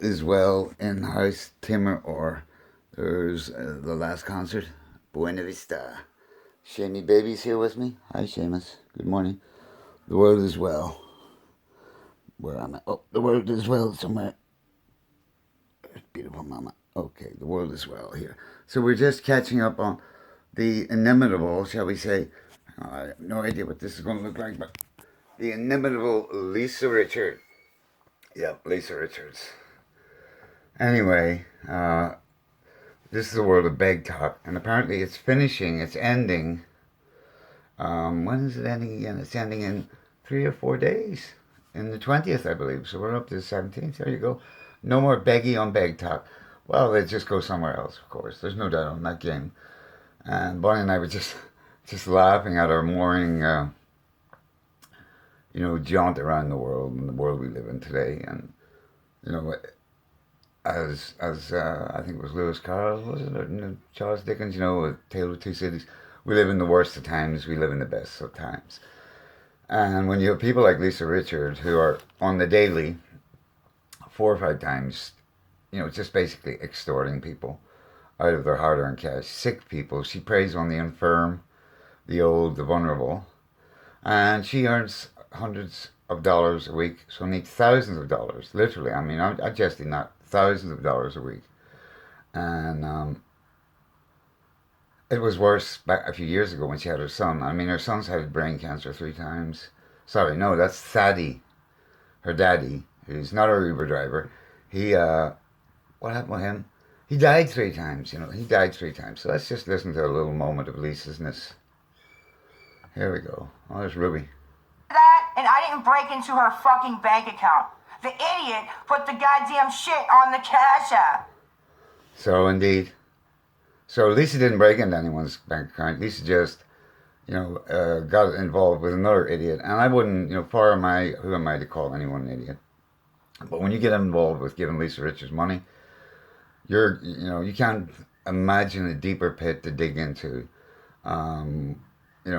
Is well in House Timor or there's the last concert, Buena Vista. Shamey Baby's here with me. Hi, Seamus. Good morning. The world is well. Where am I? Oh, the world is well somewhere. Beautiful mama. Okay, the world is well here. So we're just catching up on the inimitable, shall we say. I have no idea what this is going to look like, but the inimitable Lisa Richard. Yep, Lisa Richards. Anyway, this is the world of Beg Talk, and apparently it's finishing, it's ending. When is it ending again? It's ending in 3 or 4 days, in the 20th, I believe. So we're up to the 17th. There you go. No more beggy on Beg Talk. Well, they just go somewhere else, of course. There's no doubt on that game. And Bonnie and I were just laughing at our morning, jaunt around the world and the world we live in today. And you know, as I think it was Lewis Carroll, was it, or Charles Dickens? A Tale of Two Cities. We live in the worst of times. We live in the best of times. And when you have people like Lisa Richard who are on the daily, 4 or 5 times, just basically extorting people out of their hard-earned cash, sick people. She preys on the infirm, the old, the vulnerable, and she earns hundreds of dollars a week. So needs thousands of dollars, literally. I mean, I'm jesting, not thousands of dollars a week. And it was worse back a few years ago when she had her son. I mean, her son's had brain cancer 3 times. Sorry, no, that's Thaddy, her daddy, who's not our Uber driver. He, what happened with him? He died 3 times, he died 3 times. So let's just listen to a little moment of Lisa's-ness. Here we go. Oh, there's Ruby. That, and I didn't break into her fucking bank account. The idiot put the goddamn shit on the Cash App. So indeed. So Lisa didn't break into anyone's bank account. Lisa just, got involved with another idiot. And I wouldn't, who am I to call anyone an idiot? But when you get involved with giving Lisa Richards money, you can't imagine a deeper pit to dig into.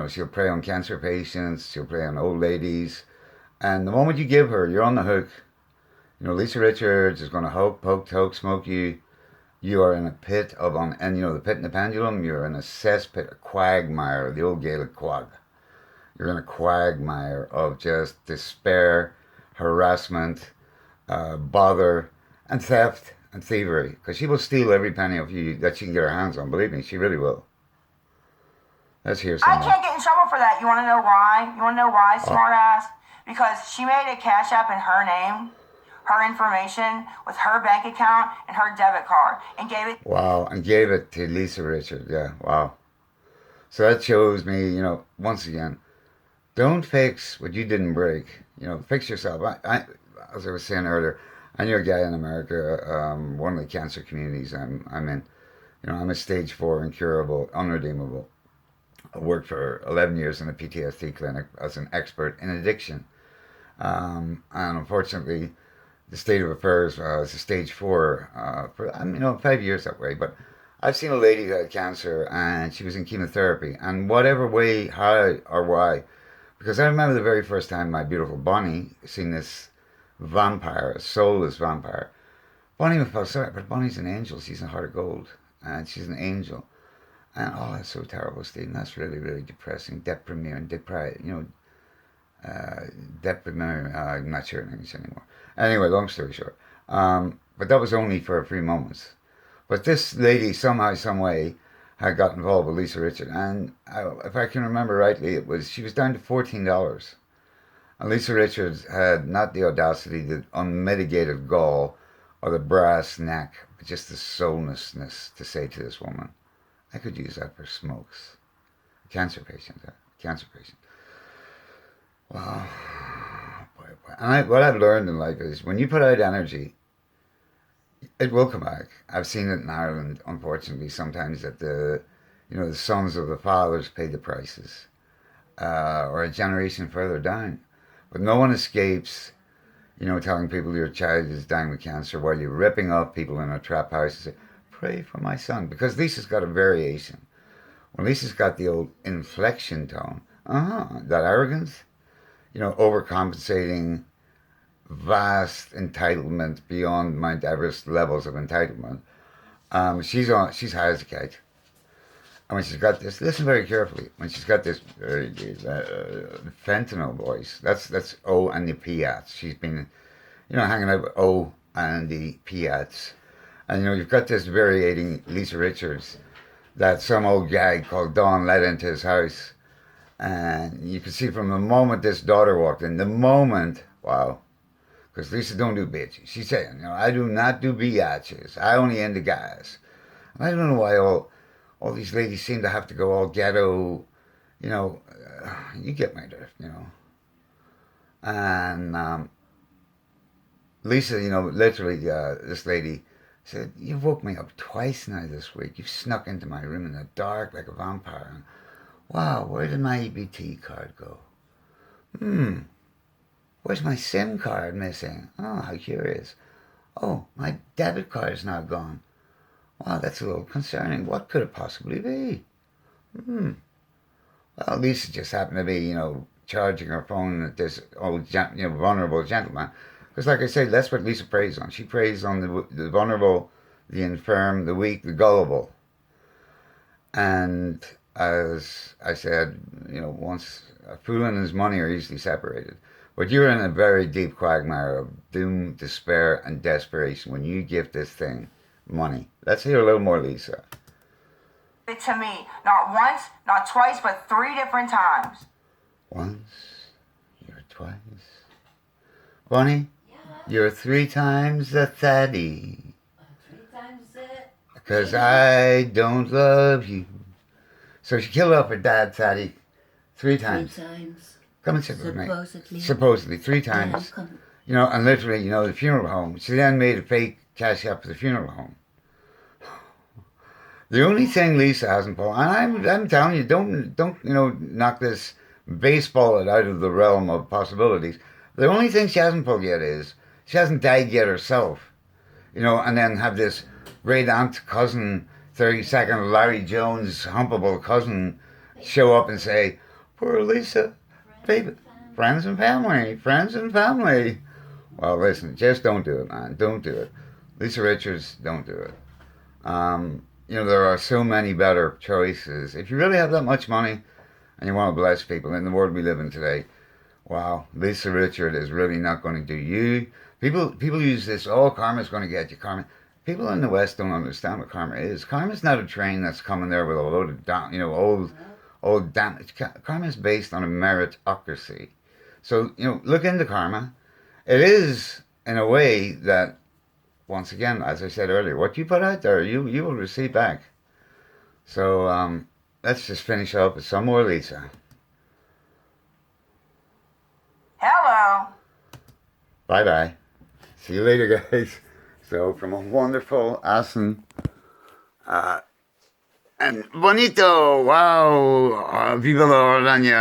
She'll prey on cancer patients, she'll prey on old ladies. And the moment you give her, you're on the hook. Lisa Richards is going to poke, smoke you. You are in a pit of, the pit and the pendulum, you're in a cesspit, a quagmire, the old Gaelic quag. You're in a quagmire of just despair, harassment, bother, and theft and thievery. Because she will steal every penny of you that she can get her hands on. Believe me, she really will. Let's hear some I can't get in trouble for that. You want to know why? Smart ass? Because she made a Cash App in her name, her information, with her bank account and her debit card, and gave it. Wow, and gave it to Lisa Richard. Yeah, wow. So that shows me, once again, don't fix what you didn't break. Fix yourself. As I was saying earlier, I knew a guy in America, one of the cancer communities I'm in. I'm a stage 4 incurable, unredeemable. I worked for 11 years in a PTSD clinic as an expert in addiction. And unfortunately, the state of affairs was a stage 4 for 5 years that way. But I've seen a lady who had cancer and she was in chemotherapy. And whatever way, how or why, because I remember the very first time my beautiful Bonnie seen this vampire, a soulless vampire. Bonnie felt sorry, but Bonnie's an angel. She's a heart of gold. And she's an angel. And oh, that's so terrible, Stephen. That's really, really depressing. Depriming, depriming. I'm not sure in English anymore. Anyway, long story short. But that was only for a few moments. But this lady, somehow, some way, had got involved with Lisa Richard. And if I can remember rightly, she was down to $14. And Lisa Richards had not the audacity, the unmitigated gall, or the brass neck, but just the soullessness to say to this woman, I could use that for smokes. Cancer patient. Wow. Boy, boy. And what I've learned in life is when you put out energy, it will come back. I've seen it in Ireland, unfortunately, sometimes that the sons of the fathers pay the prices, or a generation further down. But no one escapes, telling people your child is dying with cancer while you're ripping up people in a trap house and say, pray for my son. Because Lisa's got a variation. When Lisa's got the old inflection tone, that arrogance, overcompensating, vast entitlement beyond Mount Everest levels of entitlement. She's high as a kite. And when she's got this, listen very carefully. When she's got this very fentanyl voice, that's O and the Piats. She's been, hanging out with O and the Piats. And you've got this variating Lisa Richards that some old gag called Dawn let into his house. And you can see from the moment this daughter walked in, wow, because Lisa don't do bitches. She's saying, I do not do biatches. I only end the guys. And I don't know why all these ladies seem to have to go all ghetto, you get my drift, And Lisa, literally, this lady said, you've woke me up twice now this week. You've snuck into my room in the dark like a vampire. And, wow, where did my EBT card go? Where's my SIM card missing? Oh, how curious. Oh, my debit card is now gone. Wow, that's a little concerning. What could it possibly be? Well, Lisa just happened to be, charging her phone at this old, vulnerable gentleman. Because like I say, that's what Lisa preys on. She preys on the vulnerable, the infirm, the weak, the gullible. And as I said, once a fool and his money are easily separated. But you're in a very deep quagmire of doom, despair, and desperation when you give this thing money. Let's hear a little more, Lisa. It to me, not once, not twice, but 3 different times. Once, you're twice. Bonnie, you're 3 times the Thaddy. 3 times it. Because I don't love you. So she killed off her dad, Thaddy, 3 times. 3 times. Come and sit with me. Supposedly. Supposedly, 3 times. And literally, the funeral home. She then made a fake cash app for the funeral home. The only thing Lisa hasn't pulled, and I'm telling you, don't knock this baseball out of the realm of possibilities. The only thing she hasn't pulled yet is she hasn't died yet herself, and then have this great aunt cousin, 32nd Larry Jones humpable cousin show up and say, poor Lisa, baby, friends and family. Well, listen, just don't do it, man. Don't do it. Lisa Richards, don't do it. There are so many better choices. If you really have that much money and you want to bless people in the world we live in today, wow, Lisa Richard is really not going to do you. People use this, karma's going to get you, karma. People in the West don't understand what karma is. Karma's not a train that's coming there with a load of old damage. Karma is based on a meritocracy. So, look into karma. It is, in a way, that, once again, as I said earlier, what you put out there, you will receive back. So, let's just finish up with some more Lisa. Hello. Bye-bye. See you later, guys. So, from a wonderful Asen and bonito, wow, viva la Oranje.